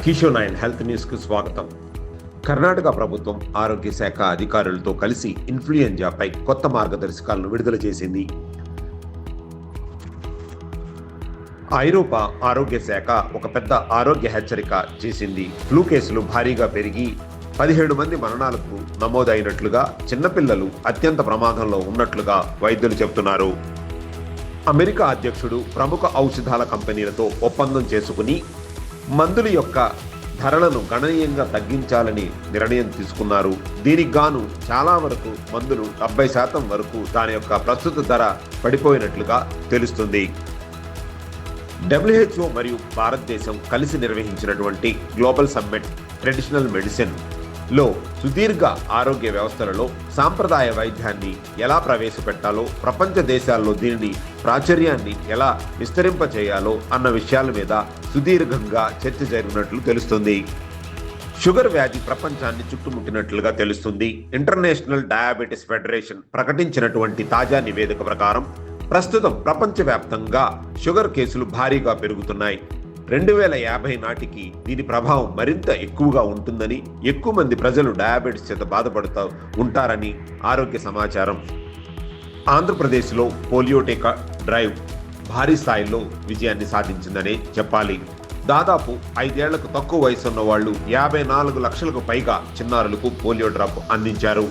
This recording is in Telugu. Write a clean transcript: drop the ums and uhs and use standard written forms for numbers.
కిషోర్ 9 హెల్త్ న్యూస్కు స్వాగతం. కర్ణాటక ప్రభుత్వం ఆరోగ్య శాఖ అధికారులతో కలిసి ఇన్ఫ్లుయెంజాపై కొత్త మార్గదర్శకాలను విడుదల చేసింది. ఐరోపా ఆరోగ్య శాఖ ఒక పెద్ద ఆరోగ్య హెచ్చరిక చేసింది. ఫ్లూ కేసులు భారీగా పెరిగి 17 మంది మరణాలకు నమోదైనట్లుగా, చిన్నపిల్లలు అత్యంత ప్రమాదంలో ఉన్నట్లుగా వైద్యులు చెబుతున్నారు. అమెరికా అధ్యక్షుడు ప్రముఖ ఔషధాల కంపెనీలతో ఒప్పందం చేసుకుని మందుల యొక్క ధరలను గణనీయంగా తగ్గించాలని నిర్ణయం తీసుకున్నారు. దీనికి గాను చాలా వరకు మందులు 70% వరకు దాని యొక్క ప్రస్తుత ధర పడిపోయినట్లుగా తెలుస్తుంది. WHO మరియు భారతదేశం కలిసి నిర్వహించినటువంటి గ్లోబల్ సమ్మిట్ ట్రెడిషనల్ మెడిసిన్ లో సుదీర్ఘ ఆరోగ్య వ్యవస్థలలో సాంప్రదాయ వైద్యాన్ని ఎలా ప్రవేశపెట్టాలో, ప్రపంచ దేశాల్లో దీనిని ప్రాచుర్యాన్ని ఎలా విస్తరింపచేయాలో అన్న విషయాల మీద సుదీర్ఘంగా చర్చ జరిగినట్లు తెలుస్తుంది. షుగర్ వ్యాధి ప్రపంచాన్ని చుట్టుముట్టినట్లుగా తెలుస్తుంది. ఇంటర్నేషనల్ డయాబెటిస్ ఫెడరేషన్ ప్రకటించినటువంటి తాజా నివేదిక ప్రకారం ప్రస్తుతం ప్రపంచవ్యాప్తంగా షుగర్ కేసులు భారీగా పెరుగుతున్నాయి. 2050 నాటికి దీని ప్రభావం మరింత ఎక్కువగా ఉంటుందని, ఎక్కువ మంది ప్రజలు డయాబెటిస్ చేత బాధపడుతూ ఉంటారని ఆరోగ్య సమాచారం. ఆంధ్రప్రదేశ్లో పోలియో టీకా డ్రైవ్ భారీ స్థాయిలో విజయాన్ని సాధించిందనే చెప్పాలి. దాదాపు 5 ఏళ్లకు తక్కువ వయసున్న వాళ్ళు 54 లక్షలకు పైగా చిన్నారులకు పోలియో డ్రాప్ అందించారు.